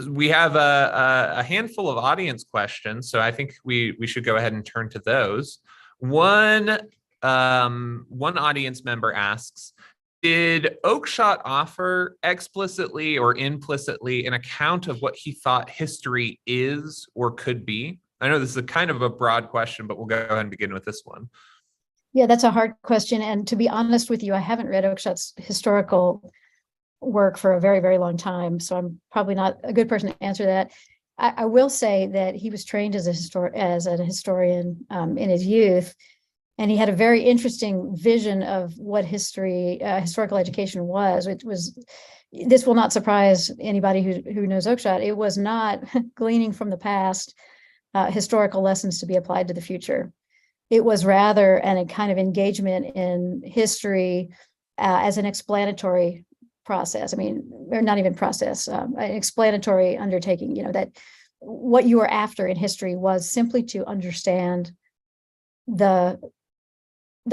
We have a handful of audience questions, so I think we should go ahead and turn to those. One audience member asks, did Oakeshott offer explicitly or implicitly an account of what he thought history is or could be? I know this is a kind of a broad question, but we'll go ahead and begin with this one.
Yeah, that's a hard question. And to be honest with you, I haven't read Oakeshott's historical work for a very, very long time, so I'm probably not a good person to answer that. I will say that he was trained as a historian in his youth, and he had a very interesting vision of what historical education was. This will not surprise anybody who knows Oakeshott. It was not gleaning from the past historical lessons to be applied to the future. It was rather a kind of engagement in history as an explanatory process. I mean, or not even process, an explanatory undertaking, that what you were after in history was simply to understand the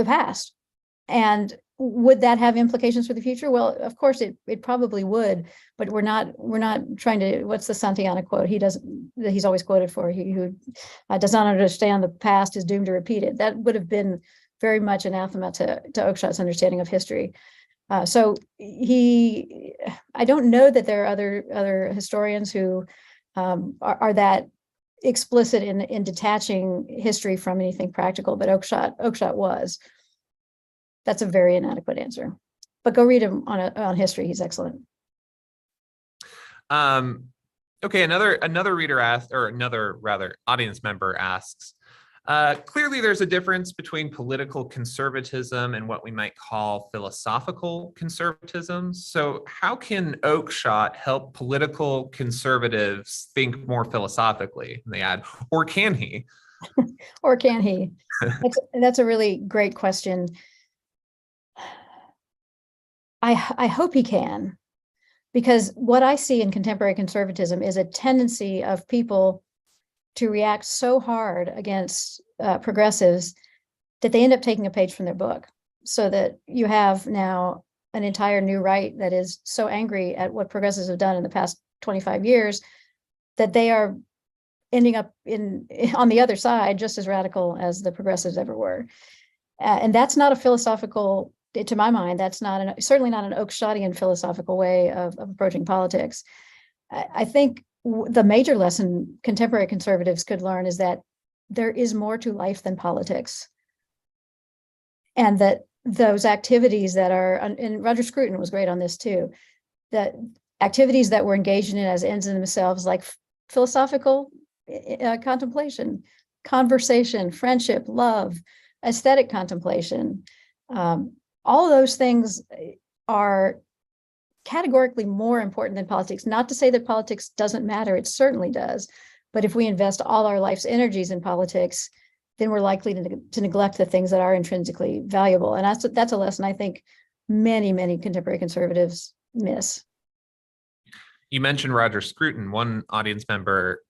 past. And would that have implications for the future? Well, of course it probably would, but we're not trying to, what's the Santayana quote? He's always quoted for, he who does not understand the past is doomed to repeat it. That would have been very much anathema to Oakeshott's understanding of history. So I don't know that there are other historians who are that explicit in detaching history from anything practical, but Oakeshott was. That's a very inadequate answer, but go read him on history. He's excellent.
Okay, another reader asked, or another rather audience member asks, clearly there's a difference between political conservatism and what we might call philosophical conservatism. So how can Oakeshott help political conservatives think more philosophically? And they add, or can he?
Or can he? That's a really great question. I hope he can, because what I see in contemporary conservatism is a tendency of people to react so hard against progressives that they end up taking a page from their book, so that you have now an entire new right that is so angry at what progressives have done in the past 25 years that they are ending up on the other side just as radical as the progressives ever were. And that's not a philosophical, to my mind, that's certainly not an Oakeshottian philosophical way of approaching politics. I think the major lesson contemporary conservatives could learn is that there is more to life than politics. And that those activities that are, and Roger Scruton was great on this too, that activities that we're engaged in as ends in themselves, like philosophical contemplation, conversation, friendship, love, aesthetic contemplation, all of those things are categorically more important than politics. Not to say that politics doesn't matter, it certainly does. But if we invest all our life's energies in politics, then we're likely to neglect the things that are intrinsically valuable. And that's a lesson I think many, many contemporary conservatives miss.
You mentioned Roger Scruton. One audience member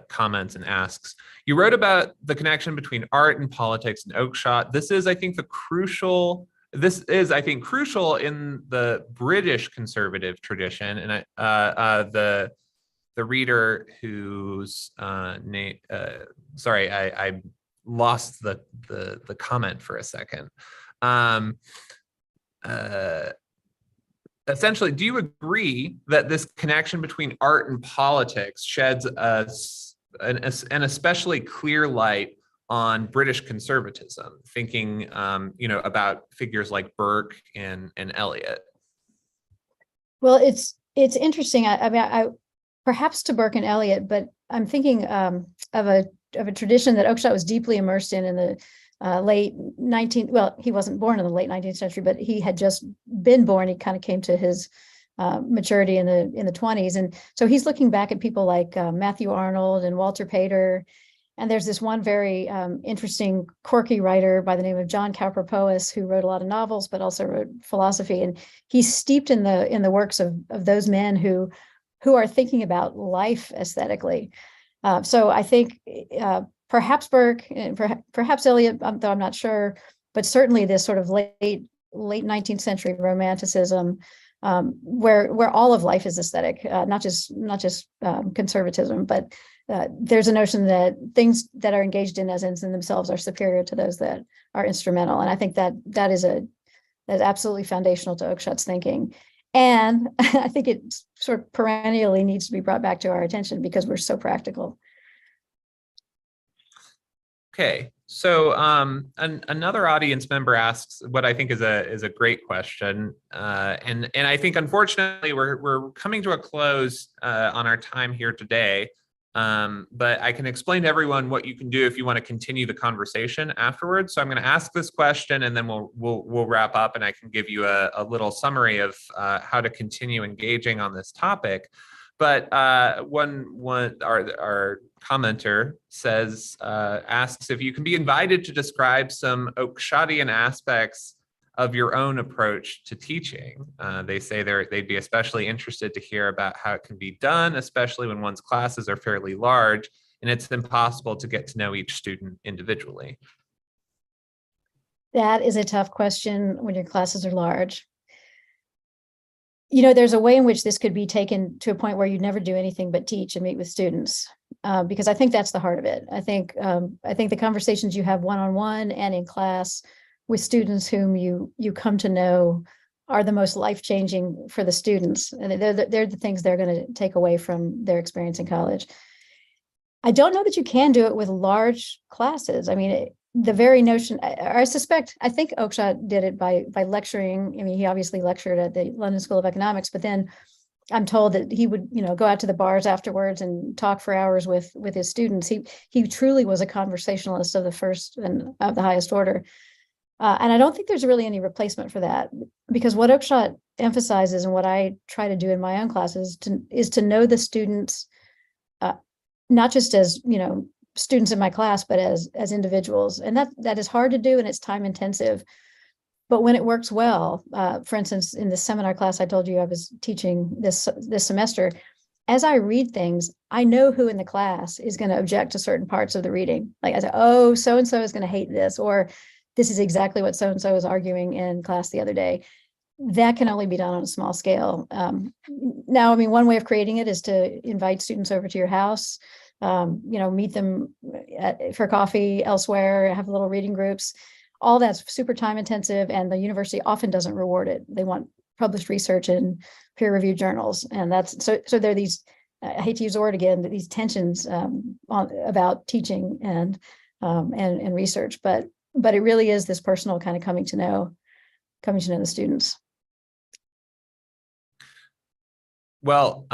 comments and asks, you wrote about the connection between art and politics and Oakeshott. This is, I think, crucial in the British conservative tradition. And the reader whose name, sorry, I lost the comment for a second. Essentially, do you agree that this connection between art and politics sheds an especially clear light on British conservatism, thinking about figures like Burke and Eliot?
Well, it's interesting. I perhaps to Burke and Eliot, but I'm thinking of a tradition that Oakeshott was deeply immersed in the late 19th. Well, he wasn't born in the late 19th century, but he had just been born. He kind of came to his maturity in the 20s, and so he's looking back at people like Matthew Arnold and Walter Pater. And there's this one very interesting, quirky writer by the name of John Cowper Powys, who wrote a lot of novels, but also wrote philosophy. And he's steeped in the works of those men who are thinking about life aesthetically. So I think perhaps Burke, and perhaps Eliot, though I'm not sure, but certainly this sort of late 19th century romanticism, where all of life is aesthetic, not just conservatism, but there's a notion that things that are engaged in as ends in themselves are superior to those that are instrumental. And I think that is absolutely foundational to Oakeshott's thinking. And I think it sort of perennially needs to be brought back to our attention because we're so practical.
Okay, so another audience member asks what I think is a great question, and I think unfortunately we're coming to a close on our time here today. But I can explain to everyone what you can do if you want to continue the conversation afterwards. So I'm going to ask this question, and then we'll wrap up, and I can give you a little summary of how to continue engaging on this topic. But our commenter asks if you can be invited to describe some Oakeshottian aspects of your own approach to teaching. They say they'd be especially interested to hear about how it can be done, especially when one's classes are fairly large and it's impossible to get to know each student individually.
That is a tough question when your classes are large. There's a way in which this could be taken to a point where you never do anything but teach and meet with students, because I think that's the heart of it. I think the conversations you have one-on-one and in class with students whom you come to know are the most life-changing for the students. And they're the things they're going to take away from their experience in college. I don't know that you can do it with large classes. I mean, the very notion, I think Oakeshott did it by lecturing. I mean, he obviously lectured at the London School of Economics, but then I'm told that he would, go out to the bars afterwards and talk for hours with his students. He truly was a conversationalist of the first and of the highest order. And I don't think there's really any replacement for that, because what Oakeshott emphasizes and what I try to do in my own classes is to know the students, not just as, students in my class, but as individuals. And that is hard to do, and it's time intensive. But when it works well, for instance, in the seminar class I told you I was teaching this semester, as I read things, I know who in the class is going to object to certain parts of the reading. Like I say, oh, so-and-so is going to hate this, or this is exactly what so-and-so was arguing in class the other day. That can only be done on a small scale. Now, I mean, one way of creating it is to invite students over to your house, meet them for coffee elsewhere, have little reading groups. All that's super time intensive, and the university often doesn't reward it. They want published research in peer-reviewed journals, and that's so there are these. I hate to use the word again, but these tensions about teaching and research, but it really is this personal kind of coming to know the students.
Well,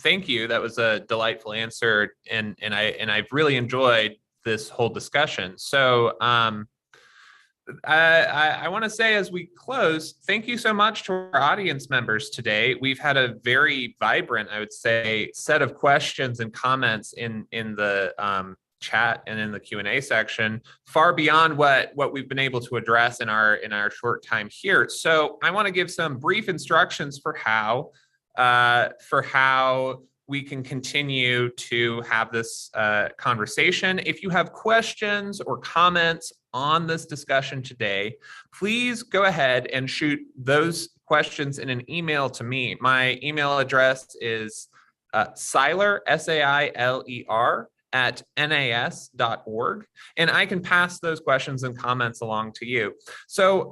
thank you. That was a delightful answer, and I've really enjoyed this whole discussion. So I want to say, as we close, thank you so much to our audience members today. We've had a very vibrant, I would say, set of questions and comments in the chat and in the Q&A section, far beyond what we've been able to address in our short time here. So I want to give some brief instructions for how we can continue to have this conversation. If you have questions or comments on this discussion today, please go ahead and shoot those questions in an email to me. My email address is Sailer, Sailer, @nas.org, and I can pass those questions and comments along to you. So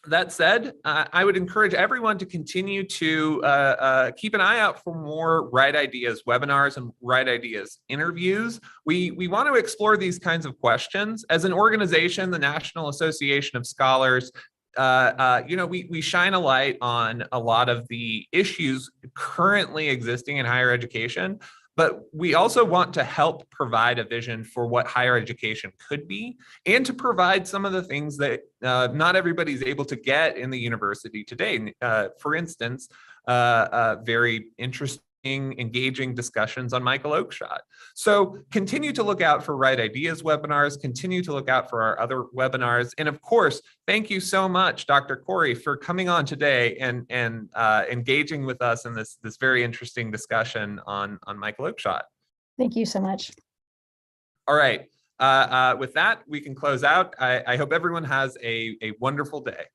That said, I would encourage everyone to continue to keep an eye out for more Right Ideas webinars and Right Ideas interviews. We want to explore these kinds of questions. As an organization, the National Association of Scholars, we shine a light on a lot of the issues currently existing in higher education, but we also want to help provide a vision for what higher education could be, and to provide some of the things that not everybody's able to get in the university today. For instance, very interesting, engaging discussions on Michael Oakeshott. So continue to look out for Right Ideas webinars, continue to look out for our other webinars. And of course, thank you so much, Dr. Corey, for coming on today and engaging with us in this very interesting discussion on Michael Oakeshott.
Thank you so much.
All right. With that, we can close out. I hope everyone has a wonderful day.